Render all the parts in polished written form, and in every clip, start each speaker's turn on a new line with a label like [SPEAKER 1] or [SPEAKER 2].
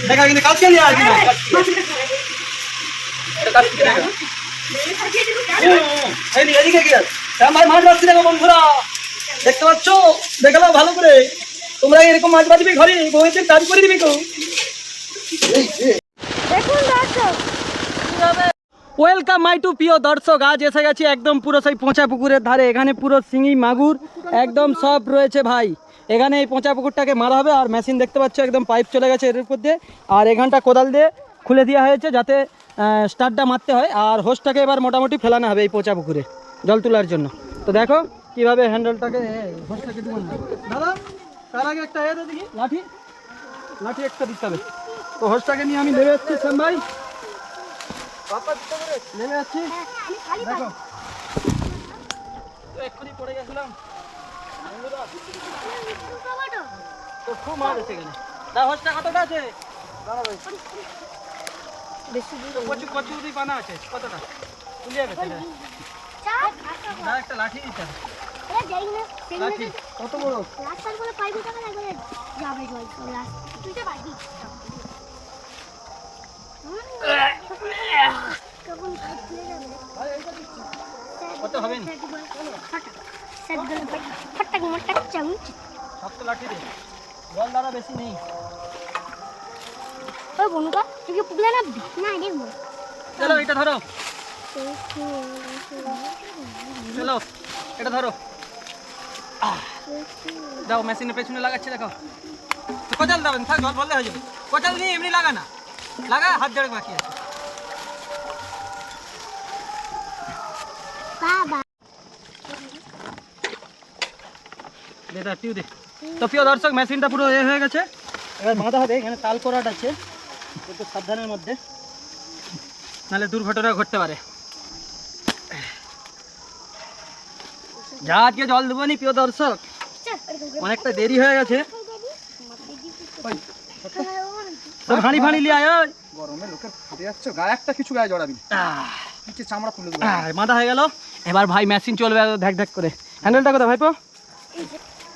[SPEAKER 1] দেখা কিন্তু কালকে নিয়ে আসবি না এদিকে কি ভাই মাছ বাঁচছি দেখো বন্ধুরা দেখতে পাচ্ছ দেখালাম ভালো করে তোমরা এরকম মাছ বাঁচবি ঘরে বউয়ের কাজ করে দিবি তো
[SPEAKER 2] দেখুন দর্শক
[SPEAKER 1] ওয়েলকাম মাই টু প্রিয় দর্শক আজ এসে গেছি একদম পুরো সেই পচা পুকুরের ধারে এখানে পুরো শিঙি মাগুর একদম সব রয়েছে ভাই এখানে এই পচা পুকুরটাকে মারা হবে আর মেশিন দেখতে পাচ্ছ একদম পাইপ চলে গেছে এর উপর দিয়ে আর এখানটা কোদাল দিয়ে খুলে দেওয়া হয়েছে যাতে স্টার্টটা মারতে হয় আর হোসটাকে এবার মোটামুটি ফেলানো হবে এই পচা পুকুরে জল তোলার জন্য তো দেখো কীভাবে হ্যান্ডেলটাকে হোসটাকে ডুবানো দাদা তার আগে একটা দেখি লাঠি লাঠি একটা দিতে হবে তো হোসটাকে নিয়ে আমি নেমে এসেছি শ্যাম ভাই নেমে যাচ্ছি দেখো তো এক্ষুনি পড়ে গেছিলাম তো খুব মাছ আছে এখানে তা হোসটা কতটা আছে প্রচুর প্রচুর পানা আছে কতটা তুলে যাবে না একটা লাঠি দিতে হবে লাঠি কত বড় কত হবে না শক্ত লাঠি দে জল দ্বারা বেশি নেই চলো এটা ধরো চলো এটা ধরো যাও মেশিনের পেছনে লাগাচ্ছি দেখো কোচাল দেবেন থাক জল বললে হয়ে যাবে কোচাল নিয়ে এমনি লাগা না লাগা হাত দেড় বাকি আছে তো প্রিয় দর্শক মেশিনটা পুরো এ হয়ে গেছে এবার বাঁধা হবে এখানে তাল করাট আছে একটু সাবধানের মধ্যে নাহলে দুর্ঘটনা ঘটতে পারে যা আজকে জল দেবো নি প্রিয় দর্শক অনেকটা দেরি হয়ে গেছে ভানি ভানি লিয়ে আয়
[SPEAKER 3] গরমে লোকের ফুটে যাচ্ছে গায়ে একটা কিছু গায়ে জড়াবি নিচে চামড়া খুলে দেবো
[SPEAKER 1] মাথা হয়ে গেল এবার ভাই মেশিন চলবে ধ্যাক ধ্যাক করে হ্যান্ডেলটা কোথায় ভাইপো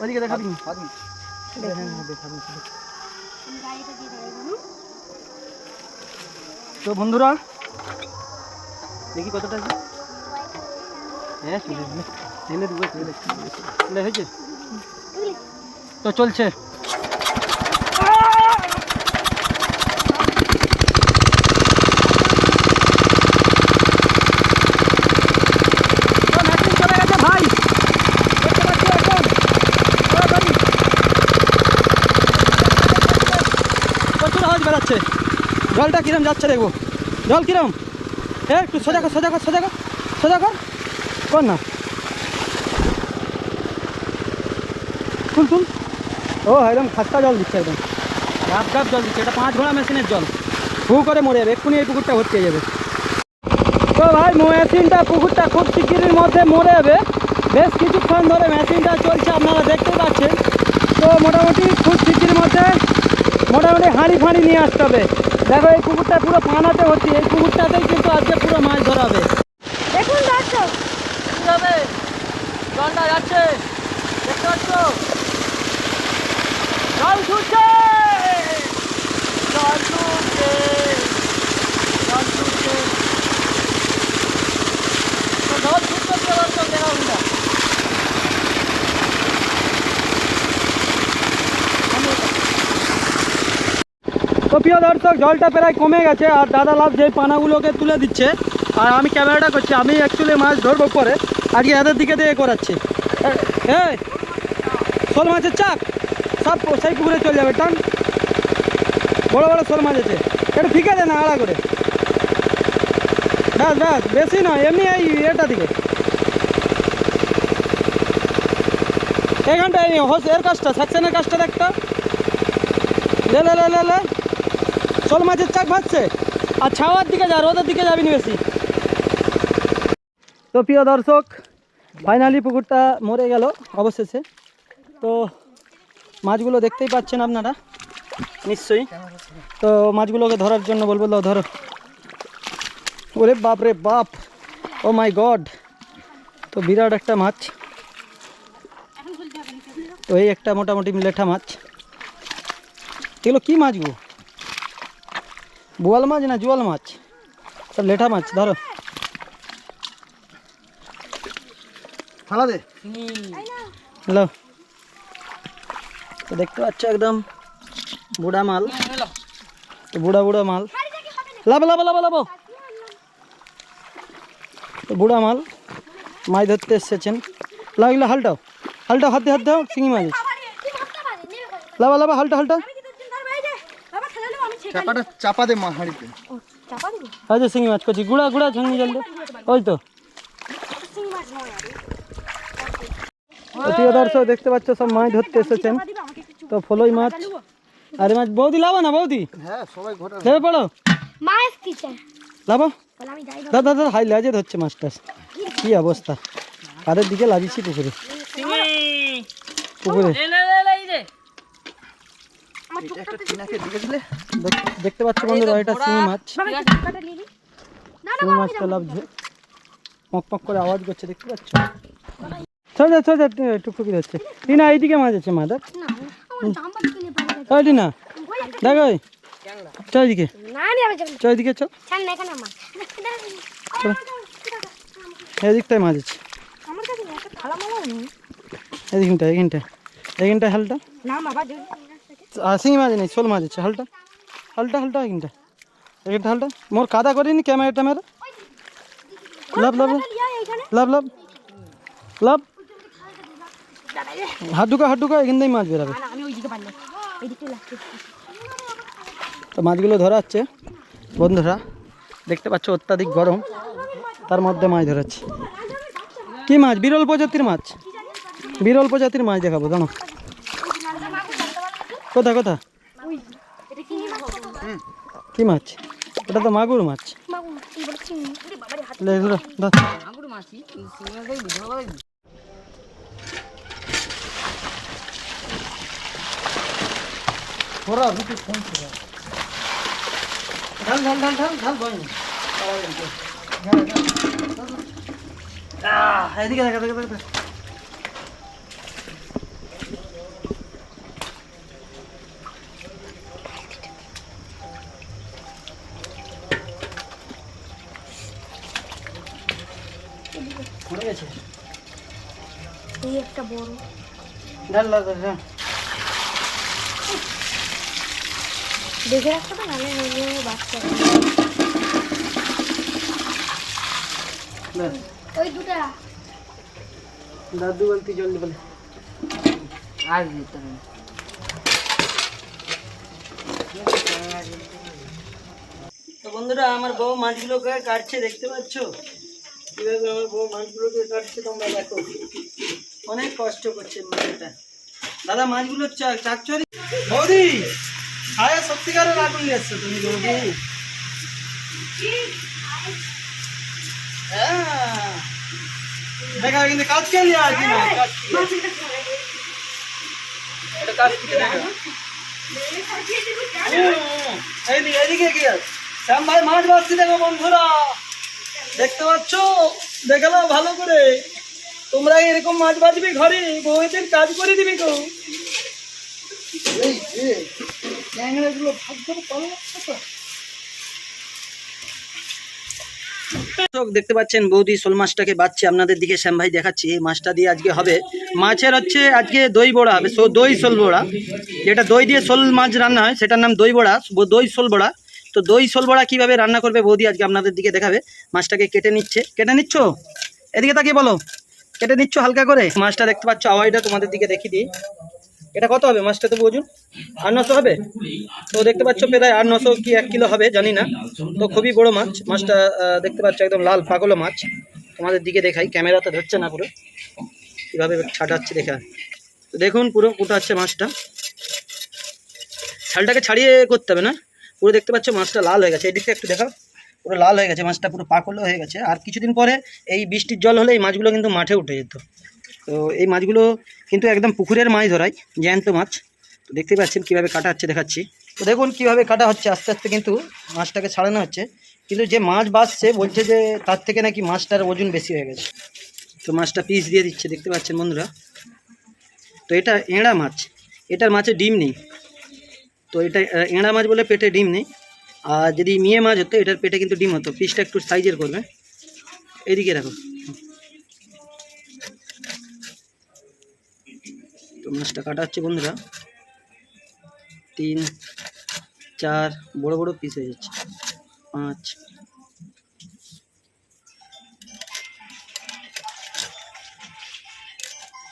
[SPEAKER 1] ওইদিকে দেখাবি তো বন্ধুরা দেখি কতটা হয়েছে তো চলছে বেড়াচ্ছে জলটা কিরম যাচ্ছে দেখবো জল কিরম একটু সোজা কর সোজা কর সোজা কর সোজা কর কর না তুল তুল ও একদম খাস্তা জল দিচ্ছে একদম গাপ গাপ জল দিচ্ছে এটা 5 ঘোড়া মেশিনের জল হু করে মরে যাবে এক্ষুনি এই পুকুরটা ভর্তি হয়ে যাবে তো ভাই মেশিনটা পুকুরটা খুব শিগগিরের মধ্যে মরে যাবে বেশ কিছুক্ষণ ধরে মেশিনটা চলছে আপনারা দেখতে পাচ্ছেন তো মোটামুটি খুব শিগগিরের মধ্যে মোটামুটি হাঁড়ি ফাঁড়ি নিয়ে আসতে হবে দেখো এই পুকুরটা পুরো পানাতে হচ্ছে এই পুকুরটাতেই কিন্তু আজকে পুরো মাছ ধরাবে
[SPEAKER 2] দেখুন দর্শক
[SPEAKER 1] কীভাবে জলটা যাচ্ছে দেখতে পাচ্ছ জল ছুটছে জল ছুটছে জল ছুটছে জল ছুটছে দর্শক দেখা উল্টা তো প্রিয় দর্শক জলটা প্রায় কমে গেছে আর দাদা লাভ যে পানাগুলোকে তুলে দিচ্ছে আর আমি ক্যামেরাটা করছি আমি অ্যাকচুয়ালি মাছ ধরবো পরে আজকে এদের দিকে দিয়ে করাচ্ছি হ্যাঁ শোল মাছের চাক সব সেই পুকুরে চলে যাবে টান বড় বড় শোল মাছ আছে একটু ঠিক আছে না আড়া করে ব্যাস ব্যাস বেশি নয় এমনি এই এটা দিকে এখানটা এর কাজটা সেকশনের কাজটা একটা লে লে লে লে লে শোল মাছের চাক ভাসছে আর ছাওয়ার দিকে যা রোদের দিকে যাবি না বেশি তো প্রিয় দর্শক ফাইনালি পুকুরটা মরে গেল অবশেষে তো মাছগুলো দেখতেই পাচ্ছেন আপনারা নিশ্চয়ই তো মাছগুলোকে ধরার জন্য বলবো ধরো ওরে বাপ রে বাপ ও মাই গড তো বিরাট একটা মাছ তো এই একটা মোটামুটি লেঠা মাছ। এগুলো কি মাছ গো? বোয়াল মাছ না জোয়াল মাছ? সব লেঠা মাছ, ধরো।
[SPEAKER 3] ফালা দে।
[SPEAKER 1] হ্যালো, তো দেখতে পাচ্ছ একদম বুড়া মাল, তো বুড়া বুড়া মাল। লাভ লাভ লাভ লাভ, তো বুড়া মাল মাছ ধরতে এসেছেন। লাগলে হালটাও হালটাও, হাতে হাত দাও, শিঙি মাছ। লাভা লাভা, হালটা হালটা,
[SPEAKER 3] চাপাটা চাপা দে মা হাঁড়িতে।
[SPEAKER 1] আচ্ছা শিঙি মাছ করছি, গুড়া গুড়া ঝাঙ্গি জল দে। ওই তো প্রিয় দর্শক দেখতে পাচ্ছ সব মাছ ধরতে এসেছেন। তো ফলই মাছ আরে মাছ। বৌদি লাভা না বৌদি?
[SPEAKER 3] হ্যাঁ সবাই ঘোরা।
[SPEAKER 1] দেবে পড়ো
[SPEAKER 2] মাছ কিছে
[SPEAKER 1] লাভা।
[SPEAKER 2] বলে আমি যাই
[SPEAKER 1] দাদা দাদা হাই লাজে ধরছে মাছটা। কি অবস্থা, কাদের দিকে লাগিয়েছি? পুকুরে পুকুরে
[SPEAKER 3] এটা একটা টিনাকে দিয়ে দিলে।
[SPEAKER 1] দেখতে পাচ্ছ বন্ধুরা, এটা শিঙি মাছ।
[SPEAKER 2] কাটা নিয়ে নি।
[SPEAKER 1] শিঙি মাছটা লাভছে, পক পক করে আওয়াজ করছে, দেখতে পাচ্ছ? চল যা চল যা, টুকটুকি যাচ্ছে। টিনা এইদিকে মাছ আছে, মা দেখ।
[SPEAKER 2] না আমার জাম্পার কিনে পারে
[SPEAKER 1] ওই টিনা দেখ, ওই চল এদিকে,
[SPEAKER 2] না নি আমি যাব
[SPEAKER 1] চল এদিকে চল।
[SPEAKER 2] ছান না এখানে আমার
[SPEAKER 1] এদিকটায় মাছ আছে,
[SPEAKER 2] আমার কাছে একটা থালা মালা নেই
[SPEAKER 1] এদিকটা এখানটা এখানটা হালটা।
[SPEAKER 2] না বাবা
[SPEAKER 1] আর শিঙি মাছ নেই, শোল মাছ আছে। হালটা হালটা হালটা, এখানটা এখানটা হালটা। মোর কাদা করিনি ক্যামেরা ট্যামেরা। লাভ লাভ
[SPEAKER 2] এইখানে
[SPEAKER 1] লাভ লাভ লাভ, হাত ঢুকা, এখান থেকেই মাছ বেরাবে।
[SPEAKER 2] না আমি ওইদিকে পারলে এইদিকে লাগছে।
[SPEAKER 1] তো মাছগুলো ধরা হচ্ছে বন্ধুরা, দেখতে পাচ্ছ অত্যাধিক গরম, তার মধ্যে মাছ ধরাচ্ছে। কি মাছ? বিরল প্রজাতির মাছ, বিরল প্রজাতির মাছ দেখাবো জানো। কোথা কোথা
[SPEAKER 2] এটা কি মাছ?
[SPEAKER 1] কি মাছ? এটা তো মাগুর মাছ।
[SPEAKER 2] বাবু কি বলছিস? আরে বাবারে হাত
[SPEAKER 1] লে, ধরো, ধর। ধরো, রুটি ফোন করো। ঢাল ঢাল ঢাল ঢাল ঢাল বই। এদিকে দেখা দেখা দেখা। পড়ে গেছে।
[SPEAKER 2] এই একটা বড়
[SPEAKER 1] ঢাল ঢাল ঢাল।
[SPEAKER 2] দেখে রাখতে তো নালে নইলে বাচ্চা
[SPEAKER 1] ঢাল।
[SPEAKER 2] ওই দুটা
[SPEAKER 1] দাদু বলতে জলদি বলে। আর দিতে হবে। তো বন্ধুরা, আমার বউ মাছগুলোকে কাটছে, দেখতে পাচ্ছ কিভাবে আমার বউ মাছগুলোকে কাটছে, তোমরা দেখো। অনেক কষ্ট করছে মাছটা। দাদা মাছগুলো চাকচরি। বৌদি আরে সত্যিকারের আগুন নিয়েছো তুমি বৌদি। হ্যাঁ দেখা কিন্তু কাজ কে নিয়ে আসি না, কাজ কি এটা কাজ কি দেখা। এইদিকে এইদিকে কি আছে? শ্যাম ভাই মাছ বাঁচছি দেখো বন্ধুরা, দেখতে পাচ্ছ? দেখালো ভালো করে। তোমরা এরকম মাছ বাঁচবে ঘরে, বউদের কাজ করে দিবি তো। ক্যাংড়াগুলো ভাগ করে পালো। দেখতে পাচ্ছেন বৌদি শোল মাছটাকে বাচ্ছে, আপনাদের দিকে শ্যাম ভাই দেখাচ্ছি। এই মাছটা দিয়ে আজকে হবে মাছের হচ্ছে আজকে দই বড়া হবে, দই শোল বড়া। যেটা দই দিয়ে শোল মাছ রান্না হয় সেটার নাম দই বড়া, দই শোল বড়া। তো দই শোল বড়া কীভাবে রান্না করবে বৌদি আজকে আপনাদের দিকে দেখাবে। মাছটাকে কেটে নিচ্ছে, কেটে নিচ্ছ? এদিকে তাকিয়ে বলো, কেটে নিচ্ছ হালকা করে। মাছটা দেখতে পাচ্ছ, আওয়াজটা তোমাদের দিকে দেখিয়ে দিই। এটা কত হবে মাছটা তো বুঝুন? 800 হবে। তো দেখতে পাচ্ছ প্রায় 800 কি 1 কিলো হবে জানি না। তো খুবই বড় মাছ। মাছটা দেখতে পাচ্ছ একদম লাল পাগলো মাছ। তোমাদের দিকে দেখাই, ক্যামেরাতে ধরছে না পুরো, কীভাবে ছাটাচ্ছে দেখা। তো দেখুন পুরো কুটাচ্ছে মাছটা, ছালটাকে ছাড়িয়ে করতে হবে না। পুরো দেখতে পাচ্ছ মাছটা লাল হয়ে গেছে, এদিকে একটু দেখাও, পুরো লাল হয়ে গেছে মাছটা, পুরো পাকলো হয়ে গেছে। আর কিছুদিন পরে এই বৃষ্টির জল হলে এই মাছগুলো কিন্তু মাঠে উঠে যেত। তো এই মাছগুলো কিন্তু একদম পুকুরের মাছ ধরাই, জ্যান্ত মাছ। তো দেখতে পাচ্ছেন কীভাবে কাটা হচ্ছে, দেখাচ্ছি। তো দেখুন কীভাবে কাটা হচ্ছে, আস্তে আস্তে কিন্তু মাছটাকে ছাড়ানো হচ্ছে। কিন্তু যে মাছ বাঁচছে বলছে যে তার থেকে নাকি মাছটার ওজন বেশি হয়ে গেছে। তো মাছটা পিস দিয়ে দিচ্ছে, দেখতে পাচ্ছেন বন্ধুরা। তো এটা এঁড়া মাছ, এটার মাছে ডিম নেই, তো এটা এঁড়া মাছ বলে পেটে ডিম নেই। আর যদি মিয়ে মাছ হতো এটার পেটে কিন্তু ডিম হতো। পিসটা একটু সাইজের করবে, এদিকে রাখো। তো মাছটা কাটা হচ্ছে বন্ধুরা, 3 4 বড় বড় পিস হয়ে যাচ্ছে, 5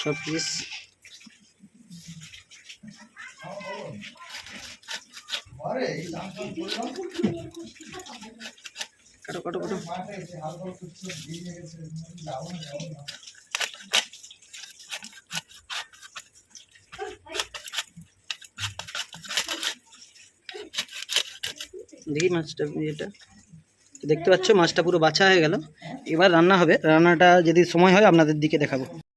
[SPEAKER 1] 6 পিস। কাটো কাটো কাটো। দেখি মাছটা, এটা দেখতে পাচ্ছ মাছটা পুরো বাছা হয়ে গেল। এবার রান্না হবে, রান্নাটা যদি সময় হয় আপনাদের দিকে দেখাবো।